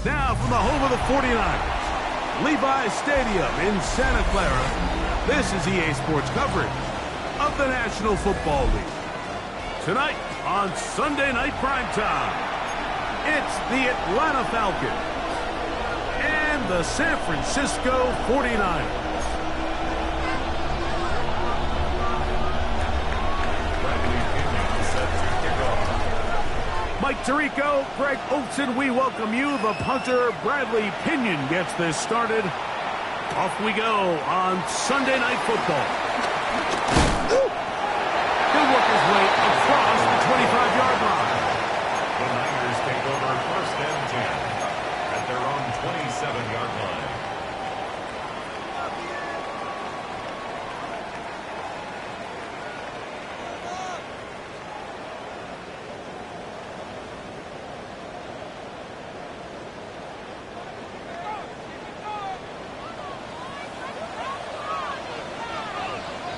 Now from the home of the 49ers, Levi's Stadium in Santa Clara, this is EA Sports coverage of the National Football League. Tonight on Sunday Night Primetime, it's the Atlanta Falcons and the San Francisco 49ers. Mike Tirico, Greg Olsen, we welcome you. The punter, Bradley Pinion, gets this started. Off we go on Sunday Night Football. He'll work his way across the 25-yard line. The Niners take over 1st and 10 at their own 27-yard line.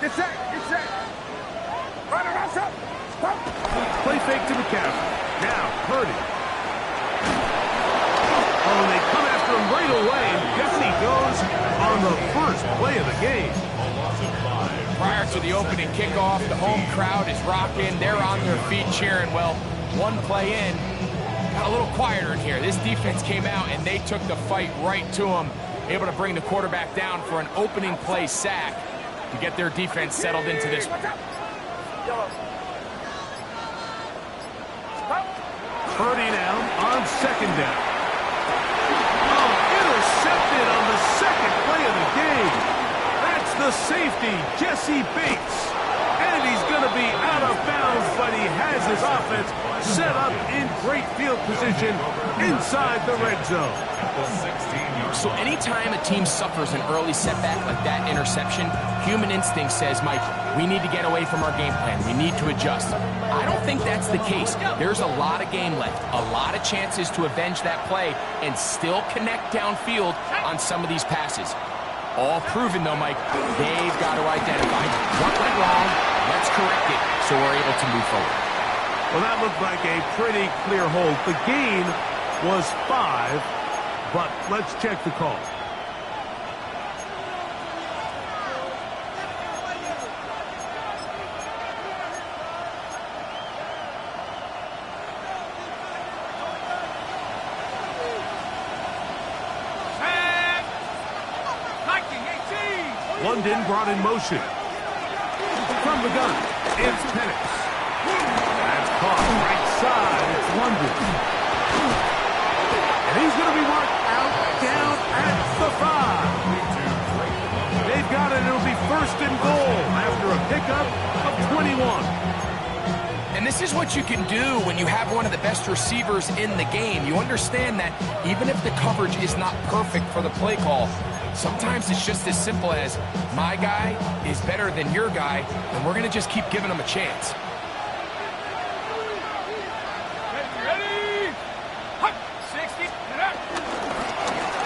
Get set, get set. Run it us up. Play fake to McCaffrey. Now, Purdy. Oh, and they come after him right away. And guess he goes on the first play of the game. Prior to the opening kickoff, the home crowd is rocking. They're on their feet cheering. Well, one play in, got a little quieter in here. This defense came out and they took the fight right to him, able to bring the quarterback down for an opening play sack to get their defense settled into this one. Purdy now on second down. Oh, intercepted on the second play of the game. That's the safety, Jesse Bates. And he's going to be out of bounds, but he has his offense set up in great field position inside the red zone. So anytime a team suffers an early setback like that interception, human instinct says, Mike, we need to get away from our game plan. We need to adjust. I don't think that's the case. There's a lot of game left, a lot of chances to avenge that play and still connect downfield on some of these passes. All proven, though, Mike, they've got to identify what went wrong, let's correct it so we're able to move forward. Well, that looked like a pretty clear hold. The gain was 5, but let's check the call. London brought in motion. From the gun, it's Penix. That's caught right side. It's London. And he's going to be marked out down at the 5. They've got it. It'll be 1st and goal after a pickup of 21. And this is what you can do when you have one of the best receivers in the game. You understand that even if the coverage is not perfect for the play call, sometimes it's just as simple as my guy is better than your guy, and we're going to just keep giving him a chance.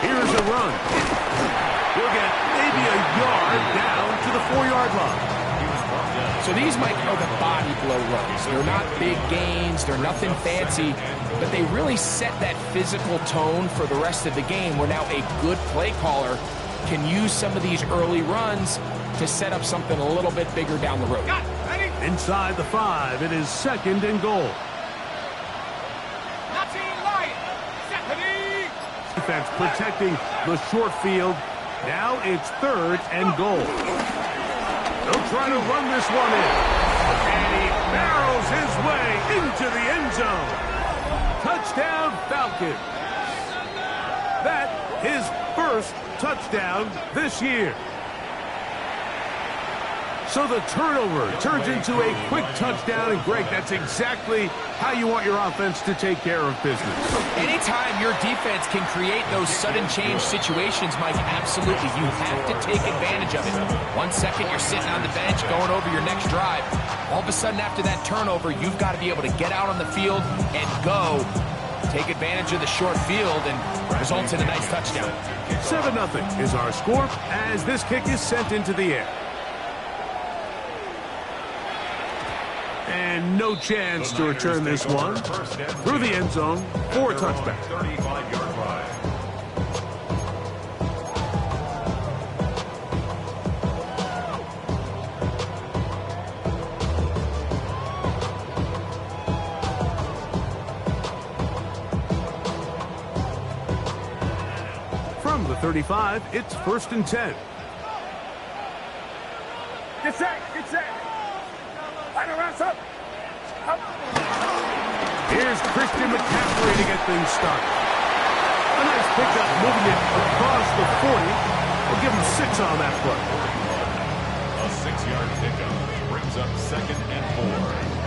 Here's a run. We'll get maybe a yard down to the 4-yard line. So these, Mike, are the body blow runs. They're not big gains. They're nothing fancy. But they really set that physical tone for the rest of the game where now a good play caller can use some of these early runs to set up something a little bit bigger down the road. Inside the 5, it is 2nd and goal. Defense protecting the short field. Now it's 3rd and goal. They'll try to run this one in. And he barrels his way into the end zone. Touchdown, Falcons. That his first touchdown this year. So the turnover turns into a quick touchdown, and Greg, that's exactly how you want your offense to take care of business. Anytime your defense can create those sudden change situations, Mike, absolutely, you have to take advantage of it. 1 second, you're sitting on the bench going over your next drive. All of a sudden, after that turnover, you've got to be able to get out on the field and go. Take advantage of the short field and results in a nice touchdown. 7-0 is our score as this kick is sent into the air. And no chance to return this one through the end zone for a touchback. 35-yard line. 35, it's 1st and 10. Get set, get set. Line around, up. Here's Christian McCaffrey to get things started. A nice pickup moving it across the 40. We'll give him 6 on that play. A 6-yard pickup brings up 2nd and 4.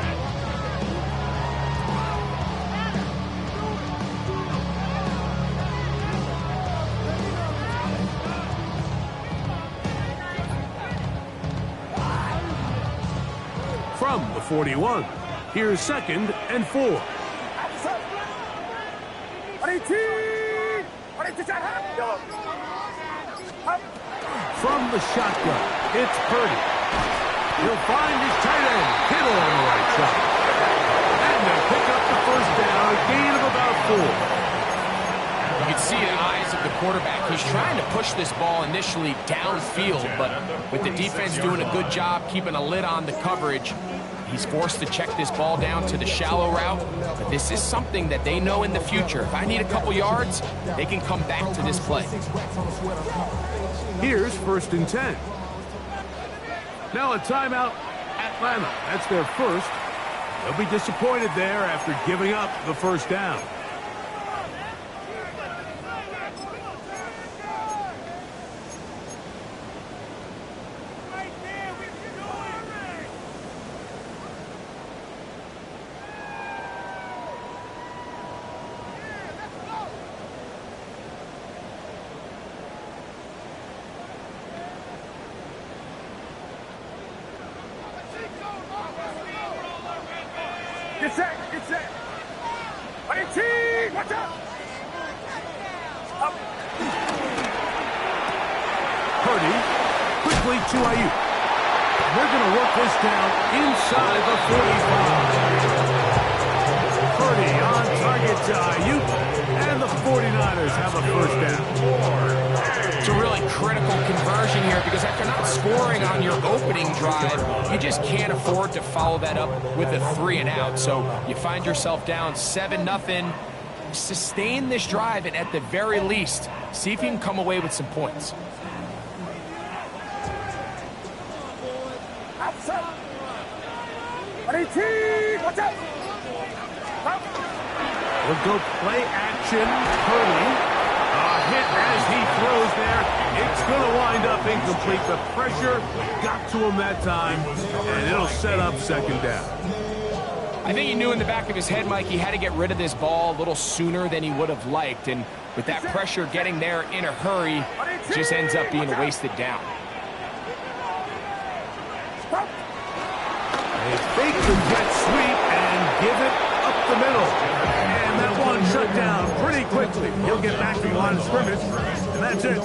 From the 41, here's 2nd and 4. From the shotgun, it's Purdy. He'll find his tight end, Kittle on the right side. And they'll pick up the 1st down, a gain of about 4. You can see the eyes of the quarterback. He's trying to push this ball initially downfield, but with the defense doing a good job keeping a lid on the coverage, he's forced to check this ball down to the shallow route. But this is something that they know in the future. If I need a couple yards, they can come back to this play. Here's 1st and 10. Now a timeout, Atlanta. That's their first. They'll be disappointed there after giving up the 1st down. Get set, get set. Watch out. Up. Purdy, quickly to Ayuk. They're going to work this down inside the 45. Purdy on target to Ayuk, and the 49ers have a 1st down. It's a really critical conversion here because after not scoring on your opening drive, you just can't afford to follow that up with a 3 and out. So you find yourself down 7-0. Sustain this drive and at the very least, see if you can come away with some points. Outside. Watch out. We'll go play action. Purdy. Hit as he throws there. It's going to wind up incomplete. The pressure got to him that time, and it'll set up 2nd down. I think he knew in the back of his head, Mike, he had to get rid of this ball a little sooner than he would have liked. And with that pressure getting there in a hurry, it just ends up being a wasted down. They fake the jet sweep and give it up the middle. And that one shut down pretty quickly. He'll get back to the line of scrimmage, and that's it.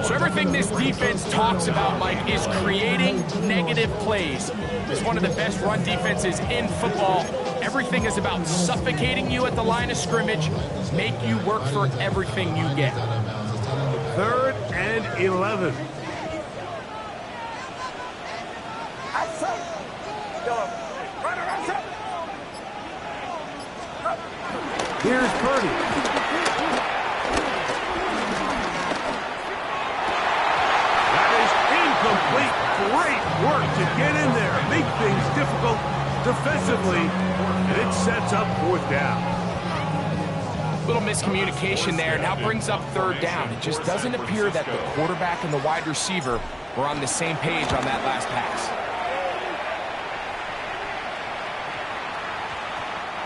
So everything this defense talks about, Mike, is creating negative plays. It's one of the best run defenses in football. Everything is about suffocating you at the line of scrimmage, make you work for everything you get. 3rd and 11. Here's Purdy. That is incomplete. Great work to get in there, make things difficult defensively, and it sets up 4th down. Little miscommunication there. Now brings up 3rd down. It just doesn't appear that the quarterback and the wide receiver were on the same page on that last pass.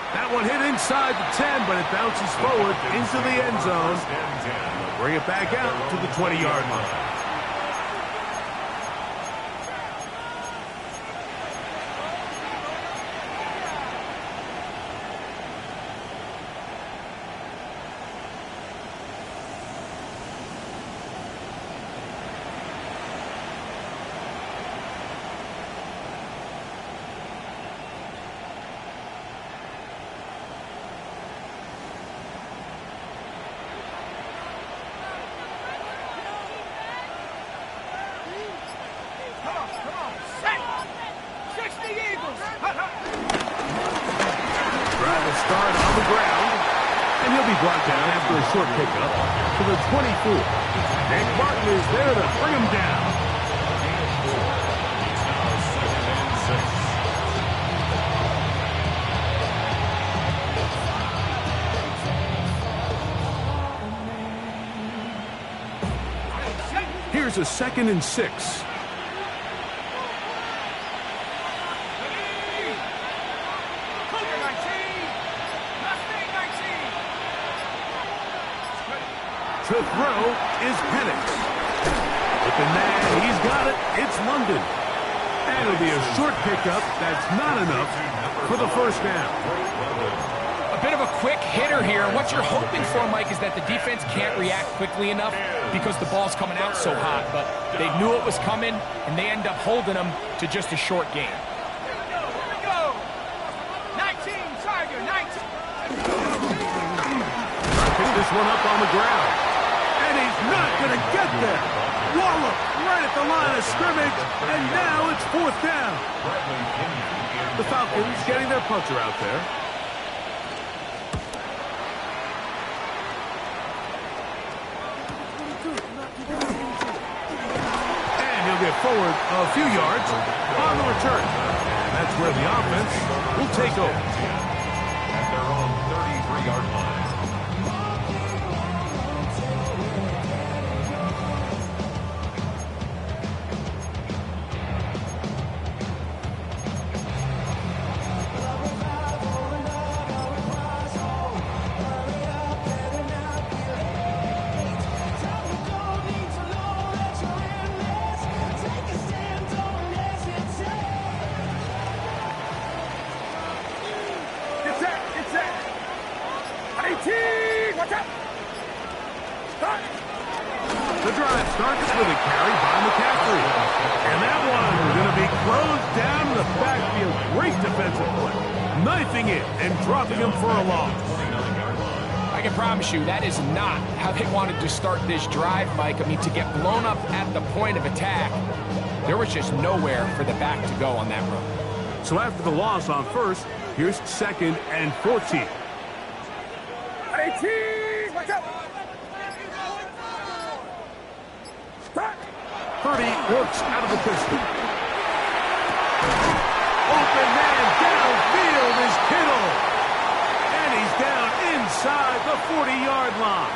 That one hit inside the 10, but it bounces forward into the end zone. Bring it back out to the 20-yard line. brought down after a short pickup to the 24. Nick Martin is there to bring him down. He's now 2nd and 6. Here's a 2nd and 6. To throw is Penix. Looking man, he's got it. It's London. And it'll be a short pickup. That's not enough for the first down. A bit of a quick hitter here. What you're hoping for, Mike, is that the defense can't react quickly enough because the ball's coming out so hot. But they knew it was coming, and they end up holding them to just a short gain. Go! 19, Tiger, 19. Pick this one up on the ground. And he's not going to get there. Wallop right at the line of scrimmage, and now it's 4th down. The Falcons getting their puncher out there. And he'll get forward a few yards on the return. And that's where the offense will take over. At their own 33-yard line. The drive starts with a carry by McCaffrey. And that one going to be closed down in the backfield. Great defensive play. Knifing it and dropping him for a loss. I can promise you that is not how they wanted to start this drive, Mike. I mean, to get blown up at the point of attack, there was just nowhere for the back to go on that run. So after the loss on first, here's 2nd and 14. 18, watch out! Purdy works out of the pistol. Open man downfield is Kittle. And he's down inside the 40-yard line.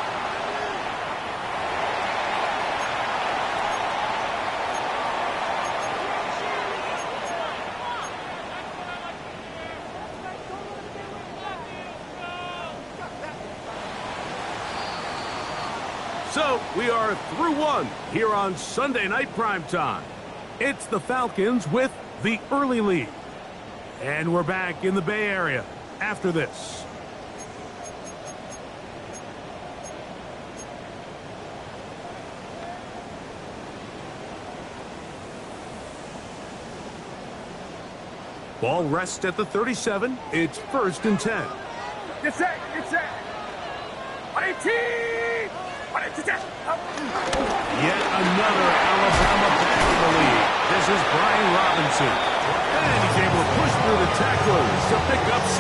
So, we are through one here on Sunday Night Primetime. It's the Falcons with the early lead. And we're back in the Bay Area after this. Ball rests at the 37. It's 1st and 10. Get set, get set. 18! Yet another Alabama back in the lead. This is Brian Robinson. And he's able to push through the tacklers to pick up 6.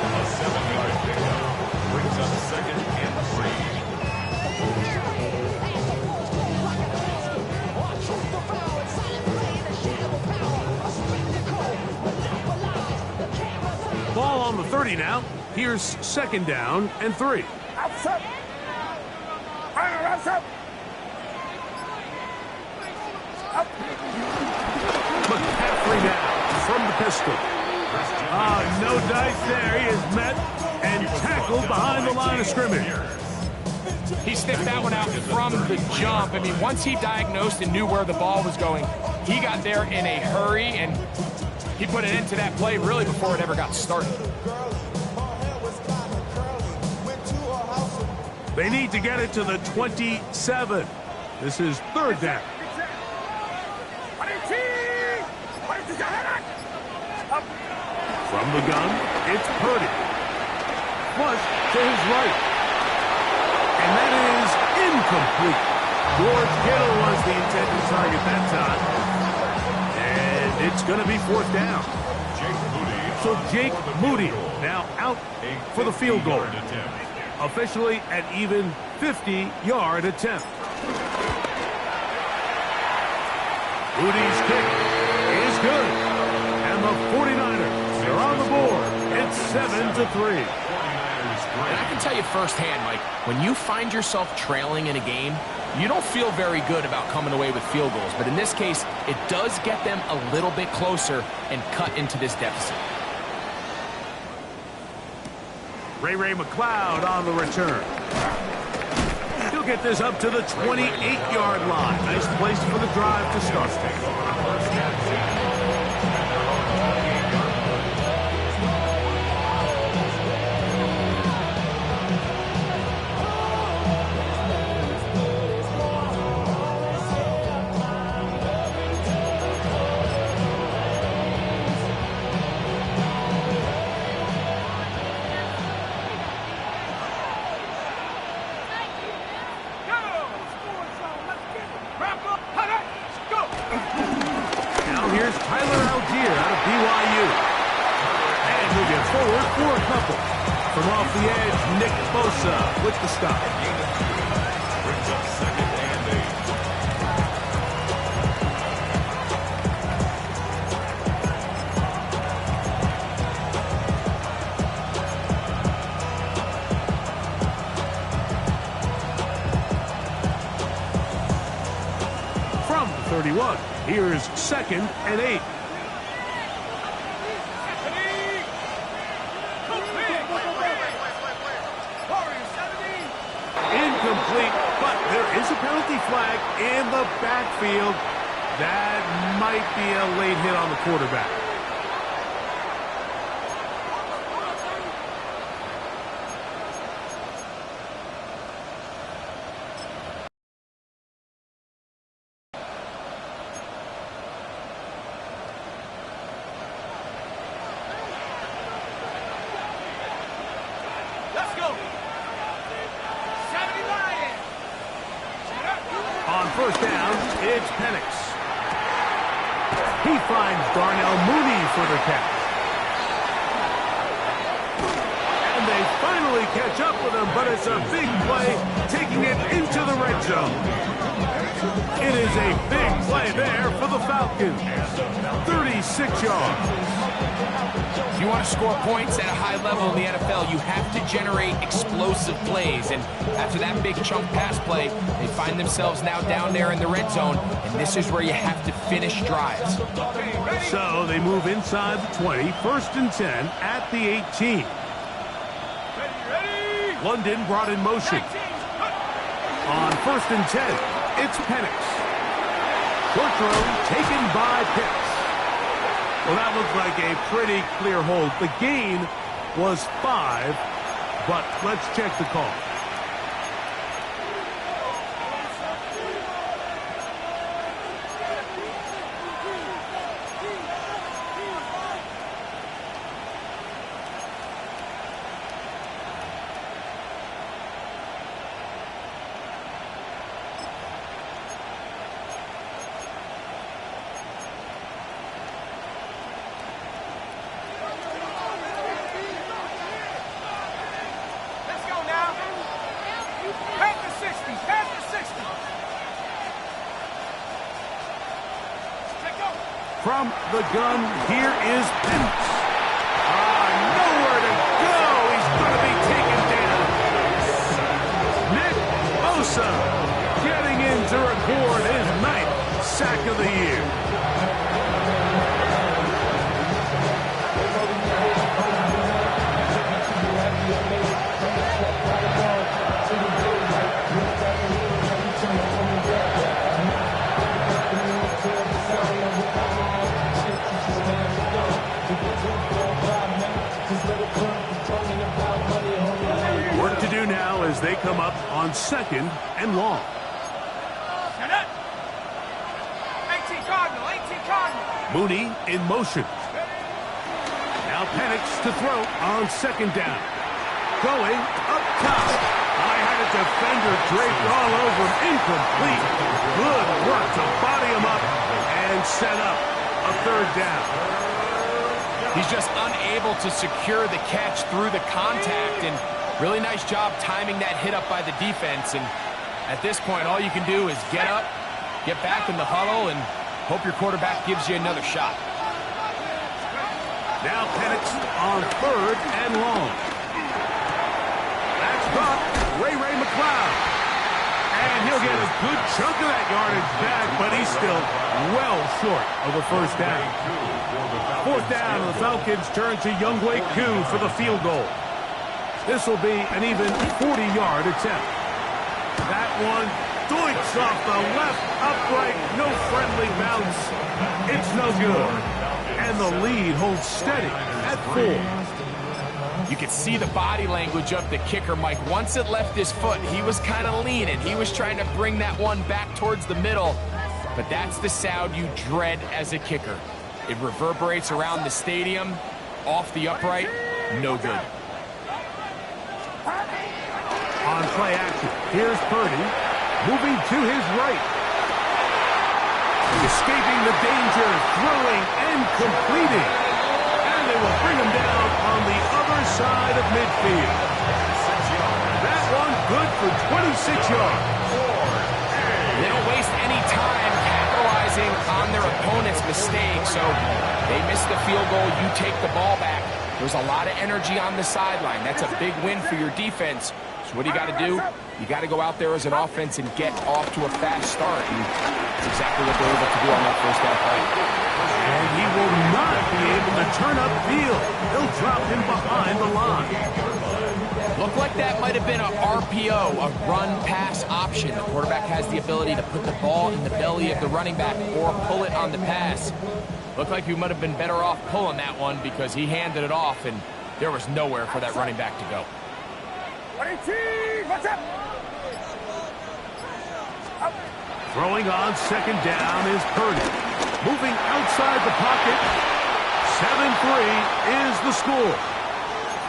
A 7-yard pickup brings up 2nd and 3. Ball on the 30 now. Here's 2nd down and 3. Outside. Outside. Up. McCaffrey now from the pistol. No dice there. He is met and tackled behind the line of scrimmage. He sniffed that one out from the jump. I mean, once he diagnosed and knew where the ball was going, he got there in a hurry, and he put an end to that play really before it ever got started. They need to get it to the 27. This is 3rd down. From the gun, it's Purdy. Flush to his right. And that is incomplete. George Kittle was the intended target that time. And it's going to be 4th down. Jake Booty So Jake Moody now out for the field goal. Officially an even 50-yard attempt. Moody's kick is good. And the 49ers are on the board. It's 7-3. And I can tell you firsthand, Mike, when you find yourself trailing in a game, you don't feel very good about coming away with field goals. But in this case, it does get them a little bit closer and cut into this deficit. Ray McLeod on the return. He'll get this up to the 28-yard line. Nice place for the drive to start. From off the edge, Nick Bosa with the stop. Brings up 2nd and 8. From the 31, here's 2nd and 8. Incomplete, but there is a penalty flag in the backfield. That might be a late hit on the quarterback. Let's go. On 1st down, it's Penix. He finds Darnell Mooney for the catch. And they finally catch up with him, but it's a big play, taking it into the red zone. It is a big play there for the Falcons. 36 yards. If you want to score points at a high level in the NFL, you have to generate explosive plays. And after that big chunk pass play, they find themselves now down there in the red zone. And this is where you have to finish drives. So they move inside the 20, 1st and 10 at the 18. London brought in motion. On 1st and 10, it's Penix. Short throw taken by Pitts. Well, that looked like a pretty clear hold. The gain was 5, but let's check the call. From the gun, here is Penix. Nowhere to go. He's going to be taken down. Nick Bosa getting in to record his 9th sack of the year. Work to do now as they come up on 2nd and long. 18 Cardinal, 18 Cardinal. Mooney in motion. Now Penix to throw on 2nd down. Going up top. I had a defender draped all over him. Incomplete. Good work to body him up and set up a 3rd down. He's just unable to secure the catch through the contact, and really nice job timing that hit up by the defense. And at this point, all you can do is get up, get back in the huddle, and hope your quarterback gives you another shot. Now Penix on 3rd and long. That's dropped. Ray McLeod. And he'll get a good chunk of that yardage back, but he's still well short of a first down. 4th down, and the Falcons turn to wk7 for the field goal. This will be an even 40-yard attempt. That one doinks off the left upright, no friendly bounce. It's no good. And the lead holds steady at 4. You could see the body language of the kicker, Mike. Once it left his foot, he was kind of leaning. He was trying to bring that one back towards the middle. But that's the sound you dread as a kicker. It reverberates around the stadium, off the upright, no good. On play action, here's Purdy, moving to his right. Escaping the danger, throwing and completing. And they will bring him down on the other side of midfield. That one good for 26 yards. They don't waste any time capitalizing on their opponent's mistake, so they miss the field goal, you take the ball back. There's a lot of energy on the sideline. That's a big win for your defense. So what do you got to do? You got to go out there as an offense and get off to a fast start. And that's exactly what they're able to do on that first down play. And he will not be able to turn upfield. They'll drop him behind the line. Looked like that might have been a RPO, a run-pass option. The quarterback has the ability to put the ball in the belly of the running back or pull it on the pass. Looked like he might have been better off pulling that one because he handed it off, and there was nowhere for that running back to go. What's up? Throwing on 2nd down is Purdy. Moving outside the pocket. 7-3 is the score.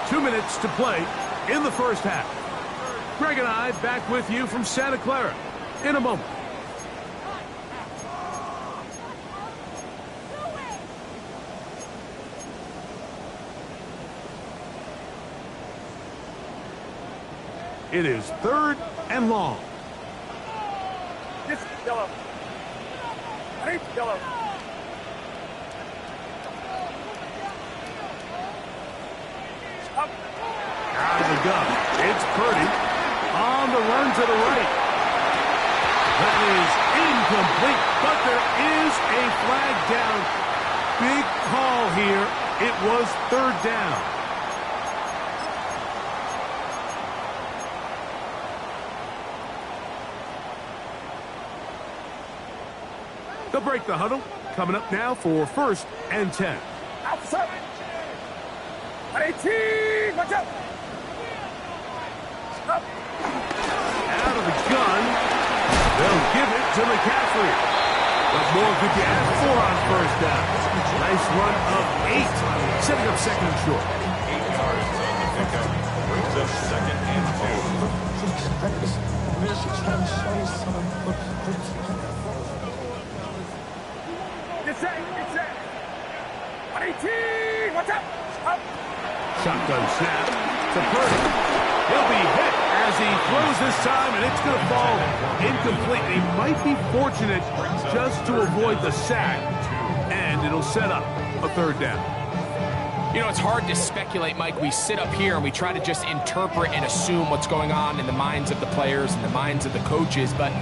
2 minutes to play in the first half. Greg and I back with you from Santa Clara in a moment. It is 3rd and long. This yellow. I need yellow. Up. Out of the gun. It's Purdy on the run to the right. That is incomplete, but there is a flag down. Big call here. It was 3rd down. They'll break the huddle. Coming up now for 1st and 10. Outside. 18. Watch out. Up. Out of the gun. They'll give it to McCaffrey. What more could you ask for on 1st down? Nice run of 8. Setting up 2nd and short. 8 yards on the pickup. Brings up 2nd and 2. It's that. 18. Watch out. Up. Shotgun snap to Purdy. He'll be hit as he throws this time, and it's going to fall incomplete. He might be fortunate just to avoid the sack, and it'll set up a 3rd down. You know, it's hard to speculate, Mike. We sit up here and we try to just interpret and assume what's going on in the minds of the players and the minds of the coaches, but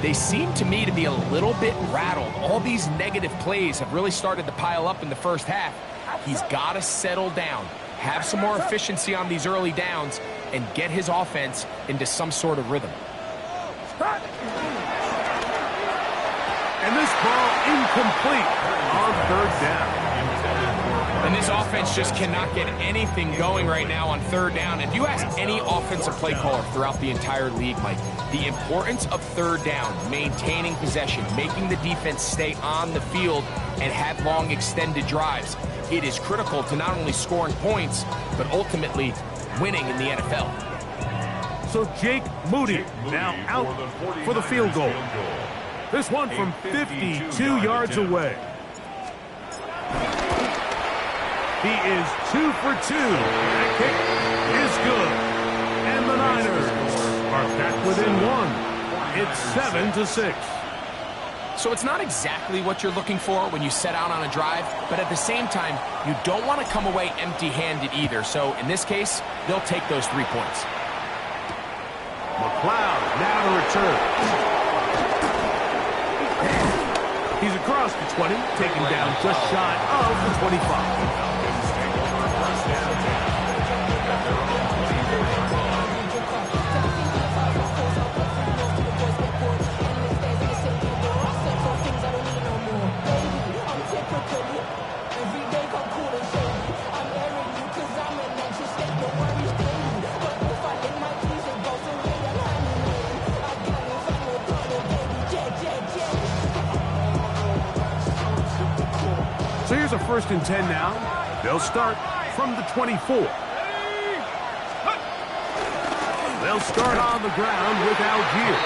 they seem to me to be a little bit rattled. All these negative plays have really started to pile up in the first half. He's got to settle down, have some more efficiency on these early downs, and get his offense into some sort of rhythm. And this ball incomplete on 3rd down. And this offense just cannot get anything going right now on 3rd down. If you ask any offensive play caller throughout the entire league, Mike, the importance of 3rd down, maintaining possession, making the defense stay on the field and have long extended drives, it is critical to not only scoring points, but ultimately winning in the NFL. So Jake Moody now out for the field goal. This one from 52 yards away. He is 2 for 2. That kick is good. And the Niners are back within one. It's 7-6. So it's not exactly what you're looking for when you set out on a drive, but at the same time, you don't want to come away empty-handed either. So in this case, they'll take those 3 points. McLeod now to return. He's across the 20, taken down just shy of the 25. So here's a 1st and 10 now. They'll start from the 24. They'll start on the ground with Algier.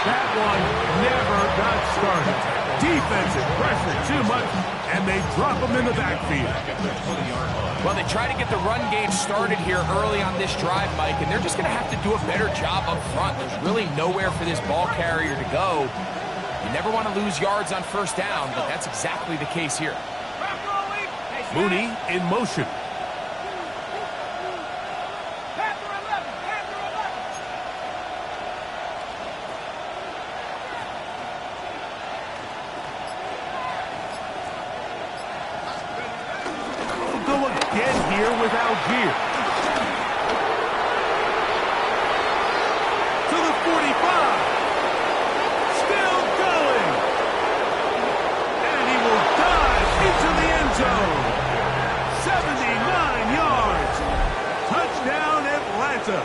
That one never got started. Defensive pressure too much, and they drop him in the backfield. Well, they try to get the run game started here early on this drive, Mike, and they're just going to have to do a better job up front. There's really nowhere for this ball carrier to go. You never want to lose yards on 1st down, but that's exactly the case here. Mooney in motion. We'll go again here with Algier. To the 45. Still going. And he will dive into the end zone. 79 yards. Touchdown, Atlanta.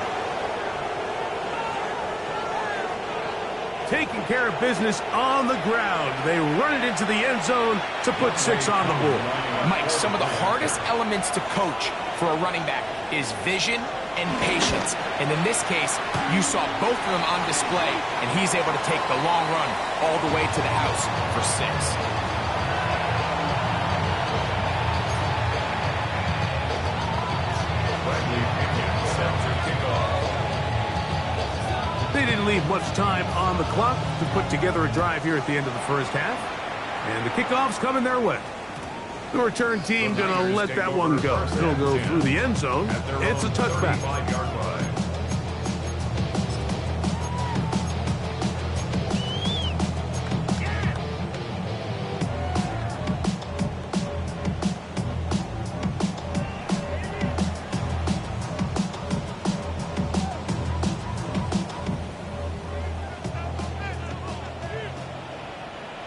Taking care of business on the ground. They run it into the end zone to put 6 on the board. Mike, some of the hardest elements to coach for a running back is vision and patience. And in this case, you saw both of them on display, and he's able to take the long run all the way to the house for 6. They didn't leave much time on the clock to put together a drive here at the end of the 1st half. And the kickoff's coming their way. The return team going to let that one go. It'll go through the end zone. It's a touchback.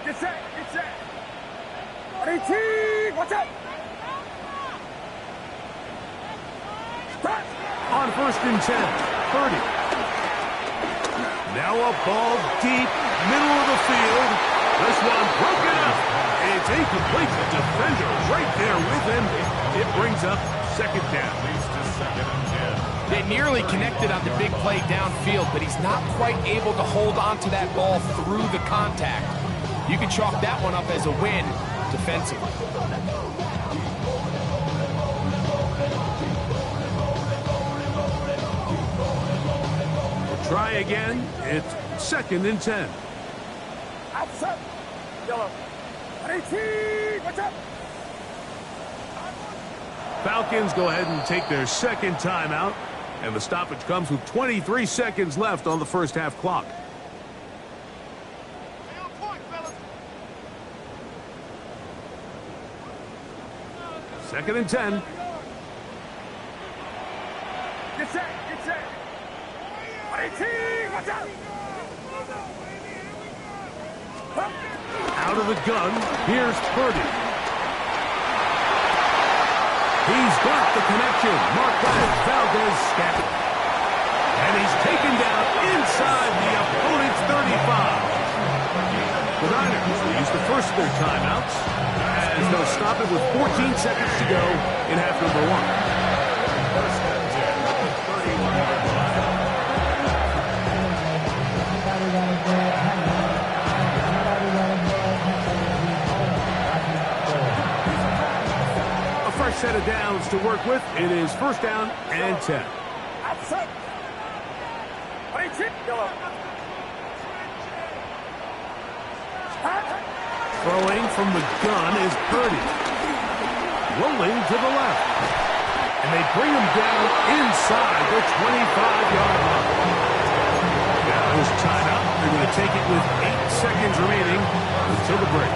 Get set, get set. 18, watch out. Start. On 1st and 10, 30. Now a ball deep, middle of the field. This one broken up. It's incomplete. The defender right there with him. It brings up 2nd down. They nearly connected on the big play downfield, but he's not quite able to hold on to that ball through the contact. You can chalk that one up as a win defensively. We'll try again. It's 2nd and 10. Outside. Yellow. 18, watch out. Falcons go ahead and take their 2nd timeout. And the stoppage comes with 23 seconds left on the 1st half clock. Second and 10. Get set, get set. 18, watch out. Out of the gun, here's Purdy. He's got the connection. Marquez Valdez-Scantling. And he's taken down inside the opponent's 35. The Niners will use the first of their timeouts as they'll stop it with 14 seconds to go in half number 1. Set of downs to work with. It is 1st down and 10. Throwing from the gun is Purdy. Rolling to the left. And they bring him down inside the 25-yard line. Now his timeout. They're going to take it with 8 seconds remaining until the break.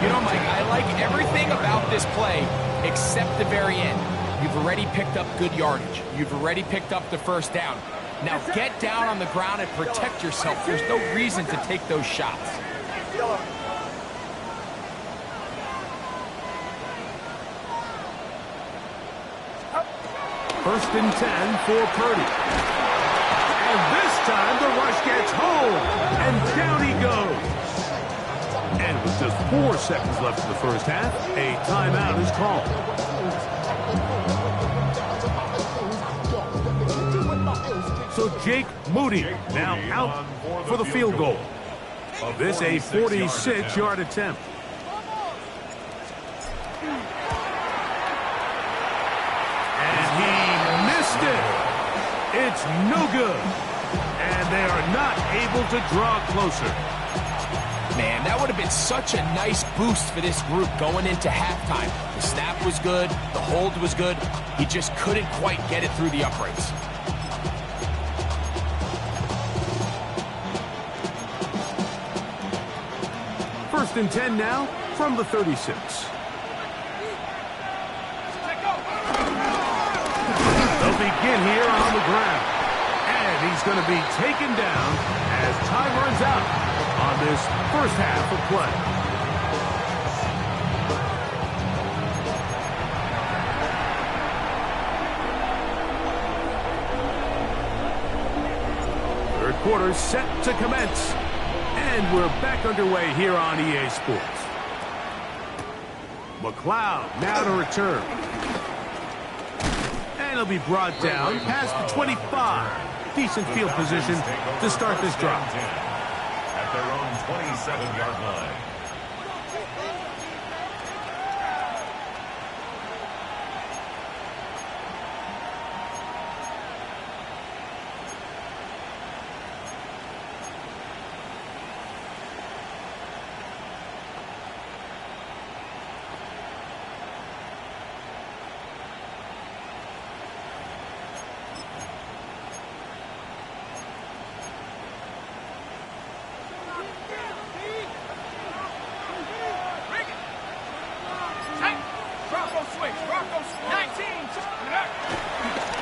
You know, Mike, I like everything about this play except the very end. You've already picked up good yardage. You've already picked up the 1st down. Now get down on the ground and protect yourself. There's no reason to take those shots. 1st and 10 for Purdy. And this time the rush gets home. And down he goes. And with just 4 seconds left in the 1st half, a timeout is called. So Jake Moody now out for the field goal. This a 46-yard attempt. And he missed it. It's no good. And they are not able to draw closer. Man, that would have been such a nice boost for this group going into halftime. The snap was good. The hold was good. He just couldn't quite get it through the uprights. First and 10 now from the 36. They'll begin here on the ground. And he's going to be taken down as time runs out on this 1st half of play. Third quarter set to commence. And we're back underway here on EA Sports. McLeod now to return. And he'll be brought down past the 25. Decent field position to start this drive. At their own 27-yard line.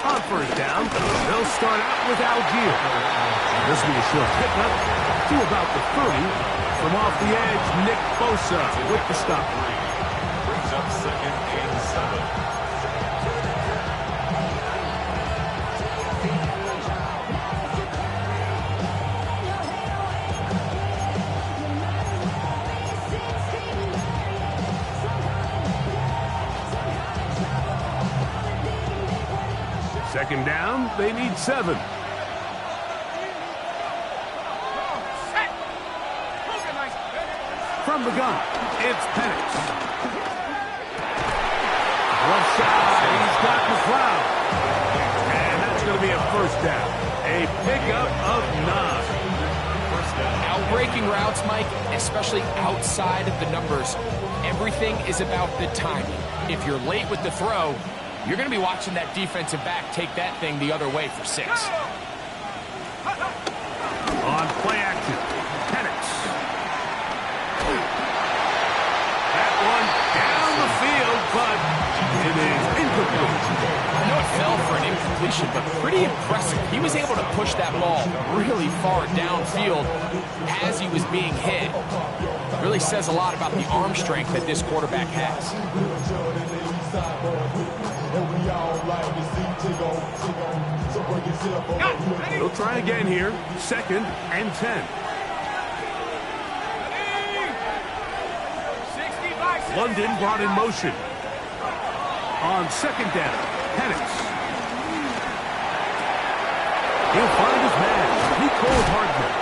On 1st down, they'll start out with Algier. This will be a short pickup to about the 30. From off the edge, Nick Bosa with the stop. Brings up 2nd and 7. Second down, they need 7. From the gun, it's Penix. Left side, he's got McLeod. And that's going to be a 1st down. A pickup of 9. Out-breaking routes, Mike, especially outside of the numbers. Everything is about the timing. If you're late with the throw, you're going to be watching that defensive back take that thing the other way for 6. On play action, Penix. That one down the field, but it is incomplete. I know it fell for an incompletion, but pretty impressive. He was able to push that ball really far downfield as he was being hit. Really says a lot about the arm strength that this quarterback has. They'll try again here. 2nd and 10. London brought in motion. On 2nd down, Penix. He'll find his man, Nicole Hardman.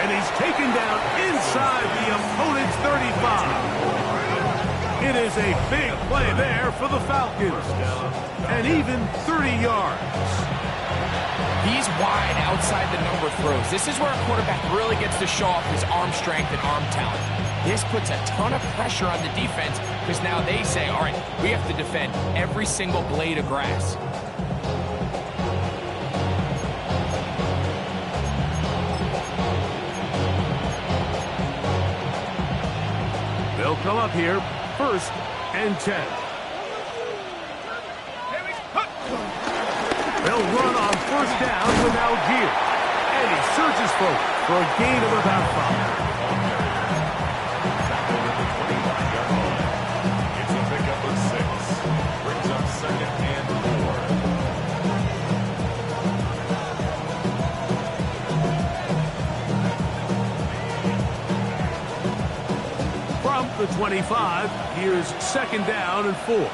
And he's taken down inside the opponent's 35. It is a big play there for the Falcons. And even 30 yards. He's wide outside the number throws. This is where a quarterback really gets to show off his arm strength and arm talent. This puts a ton of pressure on the defense because now they say, all right, we have to defend every single blade of grass. They'll come up here, 1st and 10. They'll run on 1st down with Algier. And he searches for a gain of about 5. It's a pickup of 6. Brings up 2nd and 4. From the 25, here's 2nd down and 4.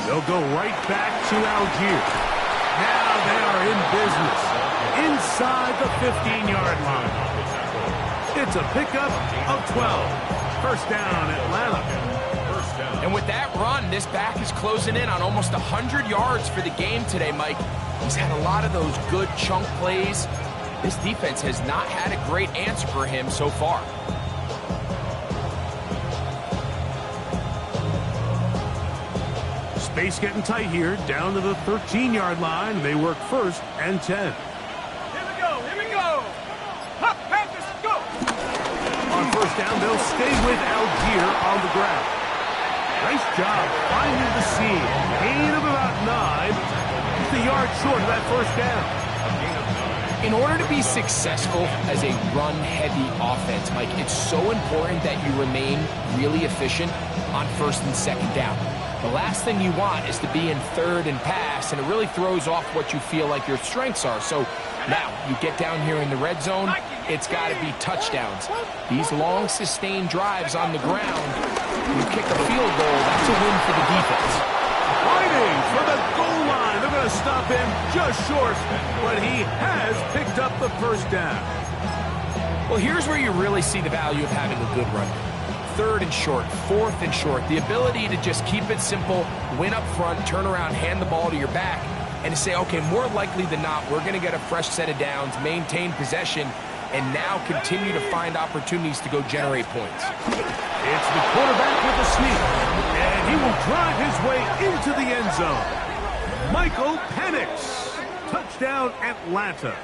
They'll go right back to Algier. Now they are in business inside the 15-yard line. It's a pickup of 12. 1st down, Atlanta. And with that run, this back is closing in on almost 100 yards for the game today, Mike. He's had a lot of those good chunk plays. This defense has not had a great answer for him so far. Space getting tight here, down to the 13-yard line. They work 1st and 10. Here we go. Hop, Panthers, go. On 1st down, they'll stay with Algier on the ground. Nice job finding the seam. Gain of about 9. Just a yard short of that 1st down. In order to be successful as a run-heavy offense, Mike, it's so important that you remain really efficient on 1st and 2nd down. The last thing you want is to be in 3rd and pass, and it really throws off what you feel like your strengths are. So now you get down here in the red zone, it's got to be touchdowns. These long sustained drives on the ground, you kick a field goal, that's a win for the defense. Fighting for the goal line. They're going to stop him just short, but he has picked up the 1st down. Well, here's where you really see the value of having a good run. 3rd and short, 4th and short. The ability to just keep it simple, win up front, turn around, hand the ball to your back, and to say, okay, more likely than not, we're going to get a fresh set of downs, maintain possession, and now continue to find opportunities to go generate points. It's the quarterback with the sneak, and he will drive his way into the end zone. Michael Penix. Touchdown, Atlanta.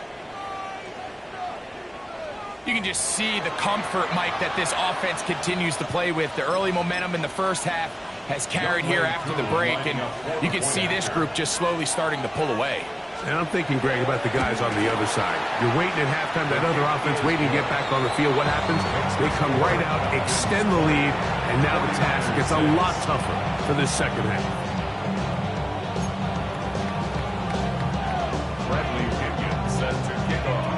You can just see the comfort, Mike, that this offense continues to play with. The early momentum in the 1st half has carried here after the break, and you can see this group just slowly starting to pull away. And I'm thinking, Greg, about the guys on the other side. You're waiting at halftime, that other offense waiting to get back on the field. What happens? They come right out, extend the lead, and now the task gets a lot tougher for this 2nd half. Bradley Pinion set to kick off.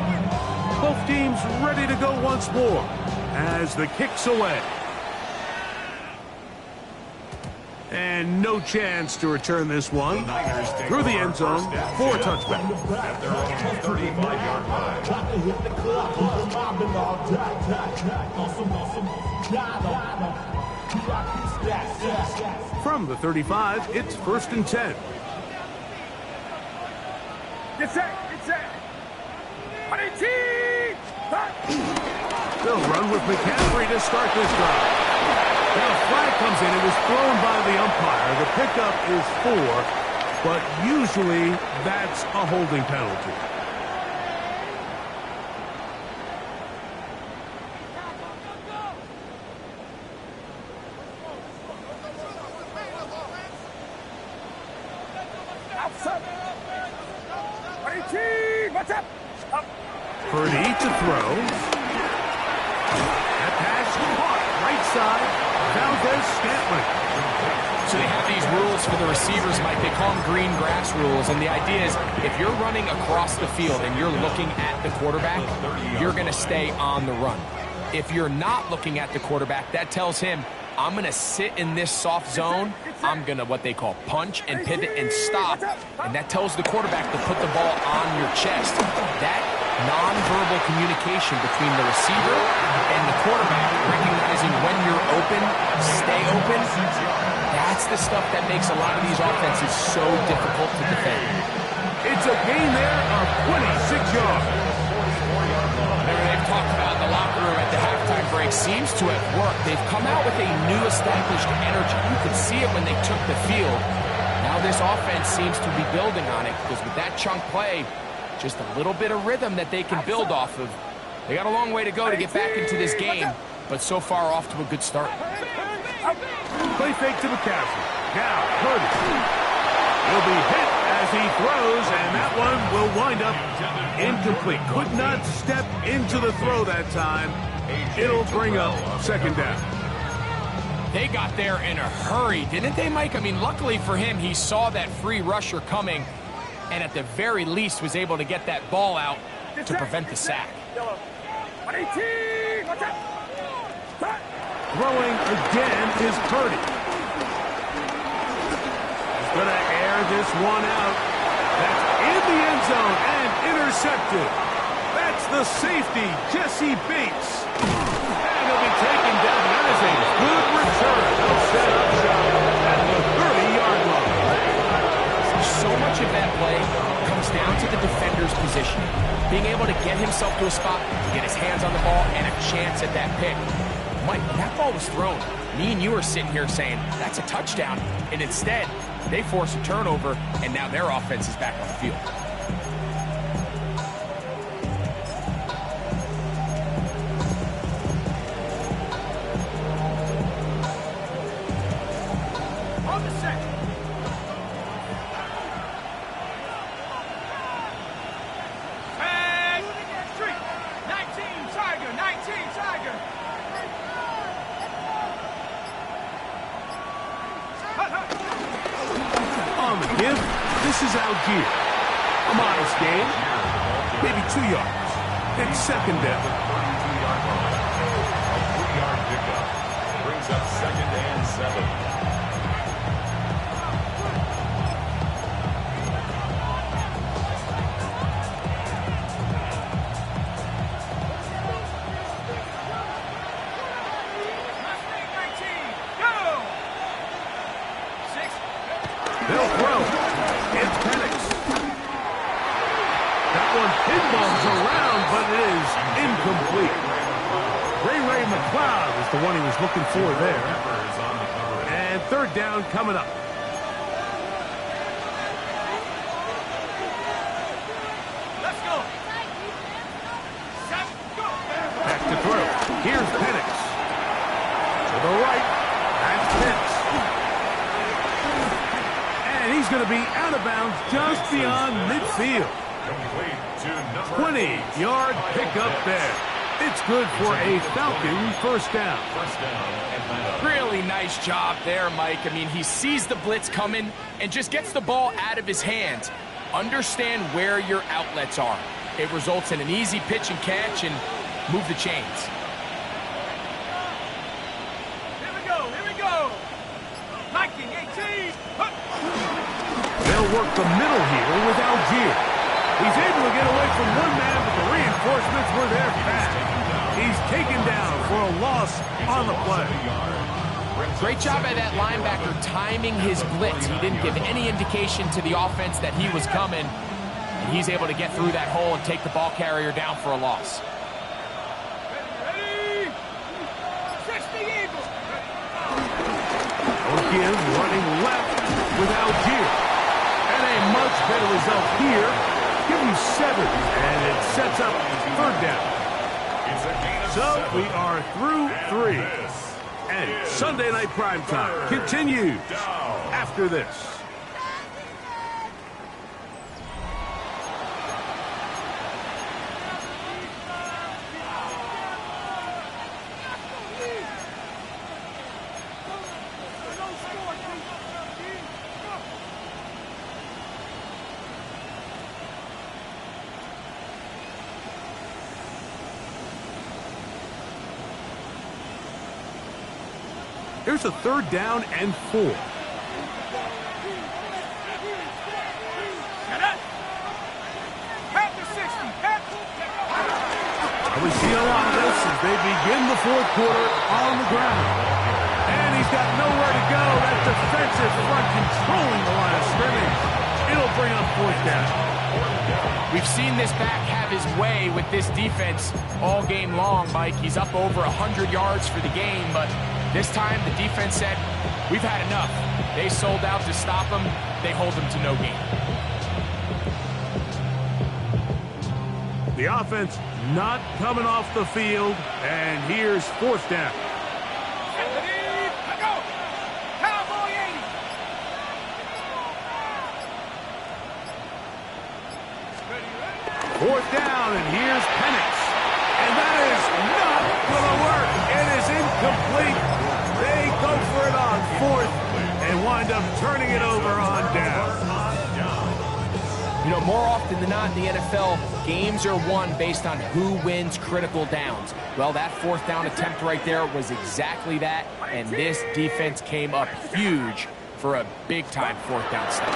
Both teams ready to go once more as the kick's away. And no chance to return this one through the end zone for a touchback. At their own 35-yard line. From the 35, it's 1st and 10. Get set. 18. They'll run with McCaffrey to start this drive. Now a flag comes in. It was thrown by the umpire. The pickup is 4, but usually that's a holding penalty. Purdy to throw. That pass caught right side. Valdez-Scantling. So they have these rules for the receivers, Mike. They call them green grass rules. And the idea is if you're running across the field and you're looking at the quarterback, you're going to stay on the run. If you're not looking at the quarterback, that tells him, I'm going to sit in this soft zone. I'm going to what they call punch and pivot and stop. And that tells the quarterback to put the ball on your chest. That nonverbal communication between the receiver and the quarterback, recognizing when you're open, stay open. That's the stuff that makes a lot of these offenses so difficult to defend. It's a gain there of 26 yards. Whatever they've talked about in the locker room at the halftime break seems to have worked. They've come out with a new established energy. You could see it when they took the field. Now this offense seems to be building on it because with that chunk play, just a little bit of rhythm that they can build off of. They got a long way to go to get back into this game, but so far off to a good start. Play fake to McCaffrey. Now, Purdy. He'll be hit as he throws, and that one will wind up incomplete. Could not step into the throw that time. It'll bring up second down. They got there in a hurry, didn't they, Mike? I mean, luckily for him, he saw that free rusher coming, and at the very least was able to get that ball out to prevent the sack. 118, watch out. Throwing again is Purdy. He's going to air this one out. That's in the end zone and intercepted. That's the safety, Jesse Bates. And he'll be taken down. That is a good return. They'll set up shop at the 30-yard line. So much of that play comes down to the defender's position. Being able to get himself to a spot, to get his hands on the ball, and a chance at that pick. Mike, when that ball was thrown, me and you are sitting here saying, that's a touchdown. And instead, they force a turnover, and now their offense is back on the field. On the set. And street. 19 Tiger, 19 Tiger. On the give, this is Algier. A modest gain, maybe 2 yards. It's second down. 32-yard line. A 3-yard pickup. Brings up 2nd and 7. They'll throw. It's Penix. That one pinballs around, but it is incomplete. Ray McLeod is the one he was looking for there. And third down coming up. Let's go. Back to throw. Here's Penix. To the right. That's Pitts. And he's going to be out of bounds just beyond midfield. 20-yard pickup there. It's good for a Falcon first down. Really nice job there, Mike. I mean, he sees the blitz coming and just gets the ball out of his hands. Understand where your outlets are. It results in an easy pitch and catch and move the chains. Here we go. Liking 18. They'll work the middle here with Algier. He's able to get away from one man, but the reinforcements were there fast. He's taken down for a loss on the play. Great job by that linebacker timing his blitz. He didn't give any indication to the offense that he was coming. And he's able to get through that hole and take the ball carrier down for a loss. Ready. 60 Eagles. Again, running left with Algier. And a much better result here. Give him 7, and it sets up third down. So we are through 3. And Sunday Night Primetime continues after this. Here's a third down and 4. At the 60. they begin the fourth quarter on the ground. And he's got nowhere to go. That defensive front controlling the line of scrimmage. It'll bring up fourth down. We've seen this back have his way with this defense all game long, Mike. He's up over 100 yards for the game, but this time the defense said, we've had enough. They sold out to stop him. They hold him to no gain. The offense not coming off the field, and here's fourth down. Fourth down, and here's Penix. And that is not going to work. It is incomplete. They go for it on fourth and wind up turning it over on down. You know, more often than not in the NFL, games are won based on who wins critical downs. Well, that fourth down attempt right there was exactly that, and this defense came up huge for a big-time fourth down stop.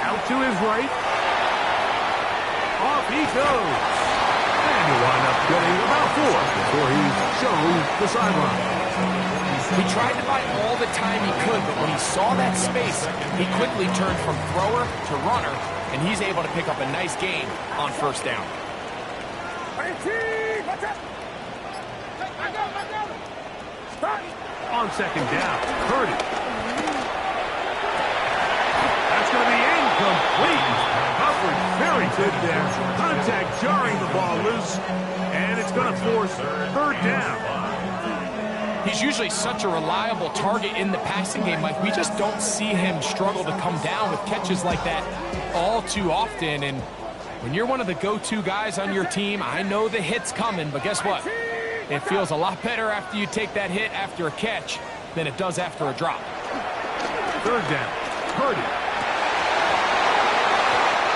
Out to his right. Off he goes. And he'll wind up getting about four before he's shown the sideline. He tried to buy all the time he could, but when he saw that space, he quickly turned from thrower to runner, and he's able to pick up a nice gain on first down. On second down, Purdy. That's going to be incomplete. Coverage very good there. Contact jarring the ball loose, and it's going to force third down. He's usually such a reliable target in the passing game, Mike. We just don't see him struggle to come down with catches like that all too often. And when you're one of the go-to guys on your team, I know the hit's coming, but guess what? It feels a lot better after you take that hit after a catch than it does after a drop. Third down, Purdy.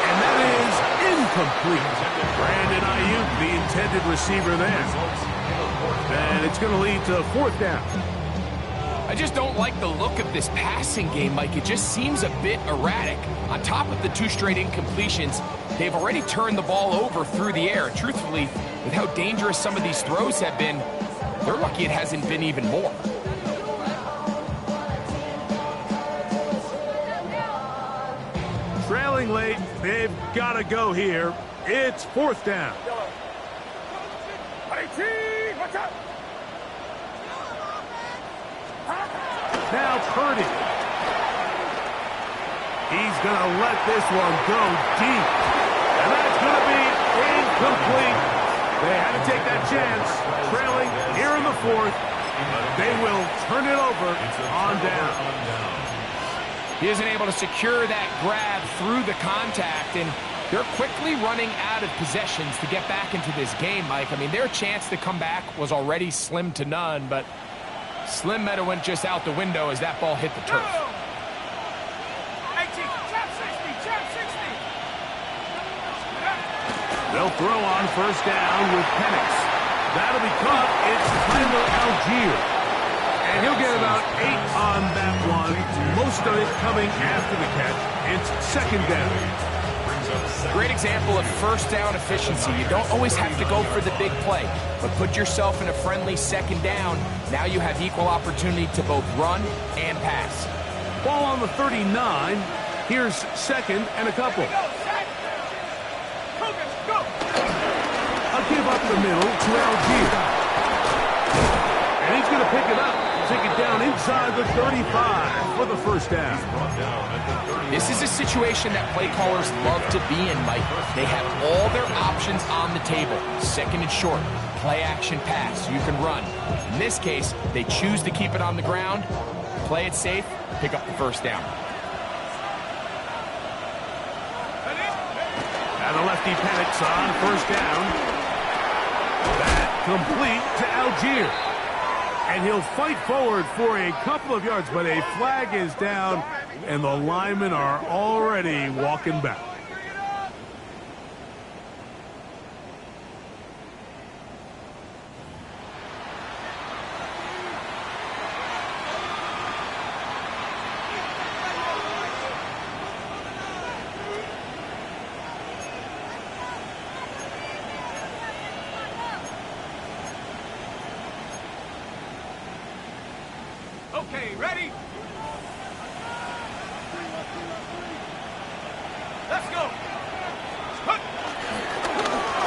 And that is incomplete. Brandon Ayuk, the intended receiver there. And it's going to lead to fourth down. I just don't like the look of this passing game, Mike. It just seems a bit erratic. On top of the two straight incompletions, they've already turned the ball over through the air. Truthfully, with how dangerous some of these throws have been, they're lucky it hasn't been even more. Trailing late, they've got to go here. It's fourth down. Now Purdy. He's going to let this one go deep. And that's going to be incomplete. They had to take that chance. Trailing here in the fourth. They will turn it over on down. He isn't able to secure that grab through the contact, and they're quickly running out of possessions to get back into this game, Mike. I mean, their chance to come back was already slim to none, but Slim Meadow went just out the window as that ball hit the turf. They'll throw on first down with Penix. That'll be caught. It's Tyler Algier. And he'll get about 8 on that one. Most of it coming after the catch. It's second down. Great example of first down efficiency. You don't always have to go for the big play, but put yourself in a friendly second down. Now you have equal opportunity to both run and pass. Ball on the 39. Here's second and a couple. I'll give up the middle to Algier. And he's going to pick it up. Take it down inside the 35 for the first down. This is a situation that play callers love to be in, Mike. They have all their options on the table. Second and short, play action pass, you can run. In this case, they choose to keep it on the ground, play it safe, pick up the first down. And the lefty Penix on first down. That complete to Algier. And he'll fight forward for a couple of yards, but a flag is down, and the linemen are already walking back. Okay, ready? Let's go.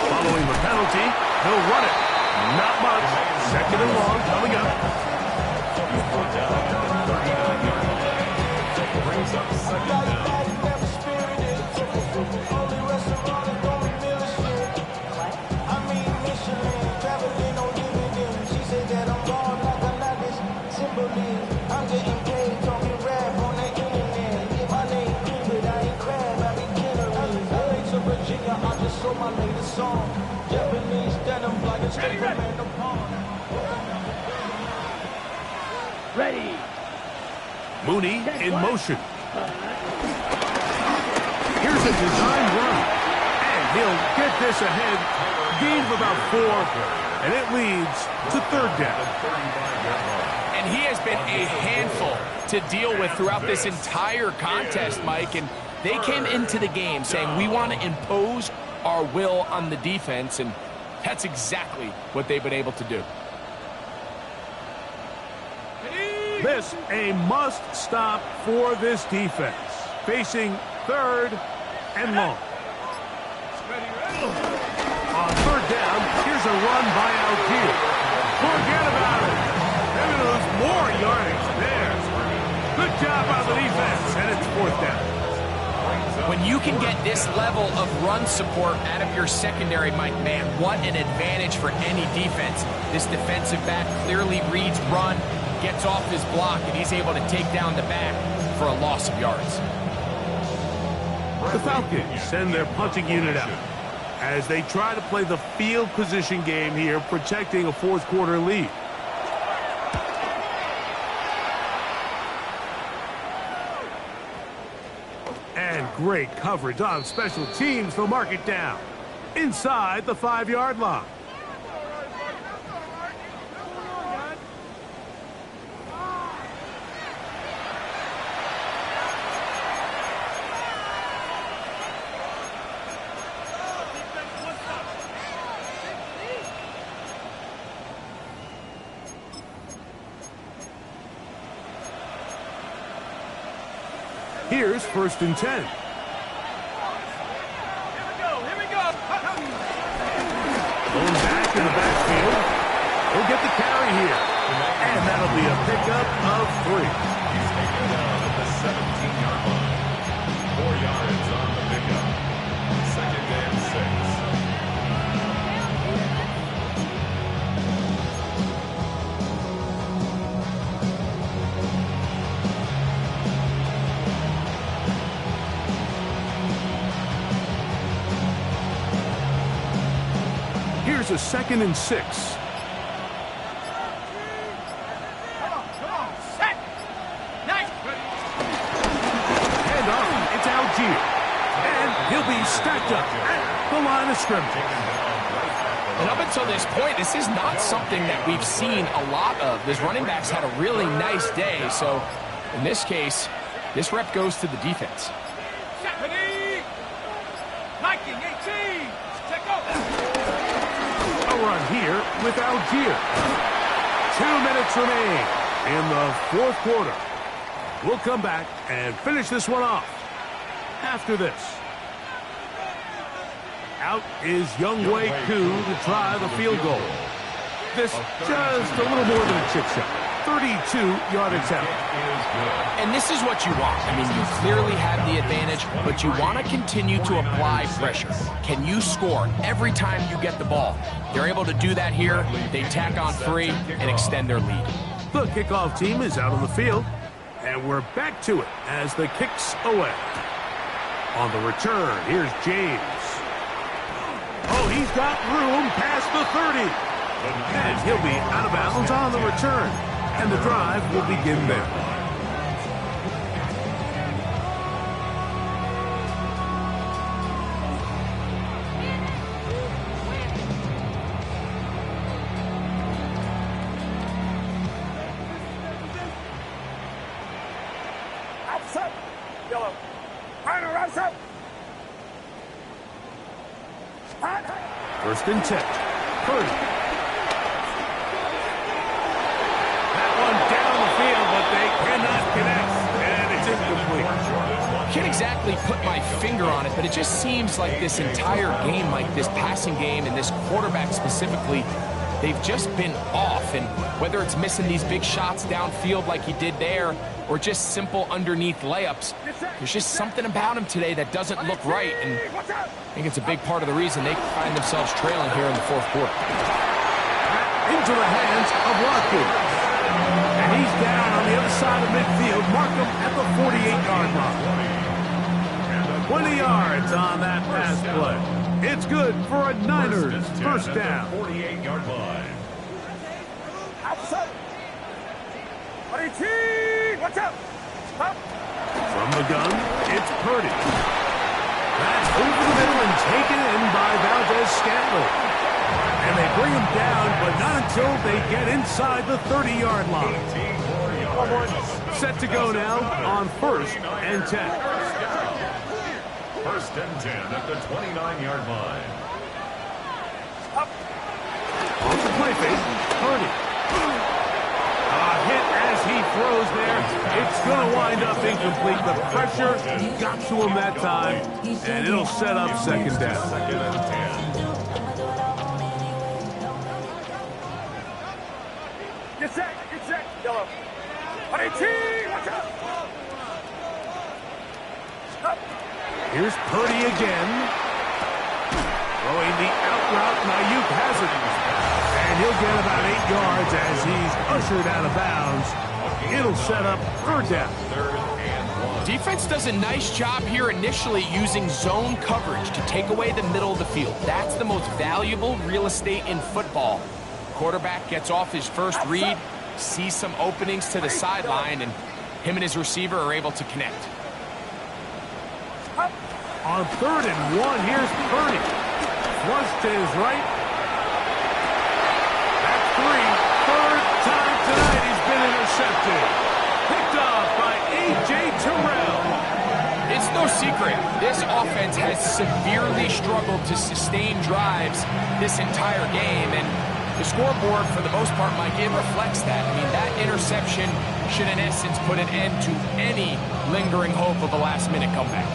Following the penalty, he'll run it. Not much. Second and long coming up. Brings up second down. Ready. Mooney in motion. Here's a design run. And he'll get this ahead. Gain of about 4. And it leads to third down. And he has been a handful to deal with throughout this entire contest, Mike. And they came into the game saying, we want to impose our will on the defense. And that's exactly what they've been able to do. This a must-stop for this defense. Facing third and long. On third down, here's a run by Algier. Forget about it. They're going to lose more yardage there. Good job on the defense, and it's fourth down. When you can get this level of run support out of your secondary, Mike, man, what an advantage for any defense. This defensive back clearly reads run, gets off his block, and he's able to take down the back for a loss of yards. The Falcons send their punting unit out as they try to play the field position game here, protecting a fourth quarter lead. And great coverage on special teams. They'll mark it down inside the 5-yard line. Here's 1st and 10. Here we go. Going back in the backfield. He'll get the carry here. And that'll be a pickup of 3. He's taken down at the 17-yard line. 4 yards on the pickup. Second and 6. Here's a 2nd and 6. Come on. Set. Nice. Hand off. It's Algier. And he'll be stacked up at the line of scrimmage. And up until this point, this is not something that we've seen a lot of. This running back's had a really nice day. So in this case, this rep goes to the defense. Ready. Nike 18. Check out. A run here with Algier. 2 minutes remain in the fourth quarter. We'll come back and finish this one off after this. Out is Younghoe Koo to try the field goal. This just a little more than a chip shot. 32-yard attempt. And this is what you want. I mean, you clearly have the advantage, but you want to continue to apply pressure. Can you score every time you get the ball? They're able to do that here. They tack on 3 and extend their lead. The kickoff team is out on the field, and we're back to it as the kick's away. On the return, here's James. Oh, he's got room past the 30. And he'll be out of bounds on the return. And the drive will begin there. Outside. Yellow. Final outside. 1st and 10. Purdy. That one down the field, but finger on it, but it just seems like this entire game, like this passing game and this quarterback specifically, they've just been off. And whether it's missing these big shots downfield like he did there, or just simple underneath layups, there's just something about him today that doesn't look right. And I think it's a big part of the reason they find themselves trailing here in the fourth quarter. Into the hands of Watkins. And he's down on the other side of midfield. Mark him at the 48-yard line. 20 yards on that pass play. It's good for a Niners first down. 48-yard line. Outside. 18. Watch out. Up. From the gun, it's Purdy. That's over the middle and taken in by Valdez-Scantling. And they bring him down, but not until they get inside the 30-yard line. Set to go now on 1st and 10. 1st and 10 at the 29-yard line. On the play fake, Purdy. A hit as he throws there. It's going to wind up incomplete. The pressure got to him that time, and it'll set up second down. 2nd and 10. Get set. Yellow. 18. Watch out. Up. Here's Purdy again. Throwing the out route. Ayuk has it. And he'll get about 8 yards as he's ushered out of bounds. It'll set up third down. Defense does a nice job here initially using zone coverage to take away the middle of the field. That's the most valuable real estate in football. Quarterback gets off his first read, sees some openings to the sideline, and him and his receiver are able to connect. On 3rd and 1, here's Purdy. Flush to his right. That's 3. Third time tonight he's been intercepted. Picked off by A.J. Terrell. It's no secret, this offense has severely struggled to sustain drives this entire game, and the scoreboard, for the most part, Mike, it reflects that. I mean, that interception should, in essence, put an end to any lingering hope of a last-minute comeback.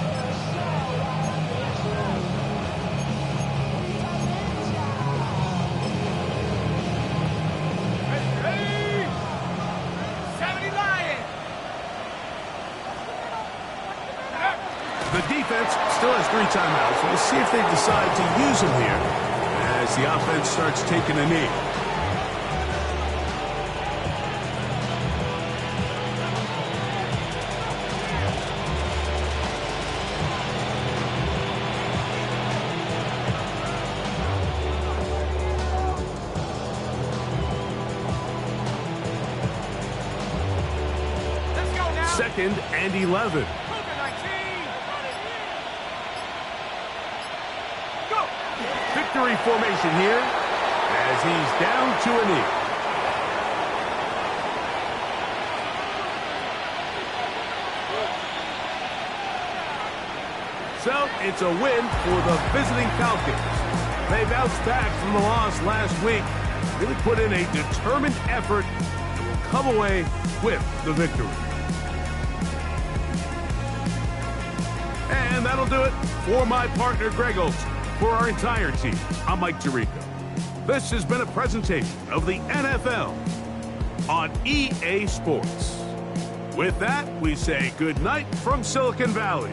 The defense still has 3 timeouts. We'll see if they decide to use them here as the offense starts taking a knee. Let's go now. 2nd and 11. Victory formation here as he's down to a knee. So it's a win for the visiting Falcons. They bounced back from the loss last week, really put in a determined effort and will come away with the victory. And that'll do it for my partner, Greg Olson. For our entire team, I'm Mike Tirico. This has been a presentation of the NFL on EA Sports. With that, we say good night from Silicon Valley.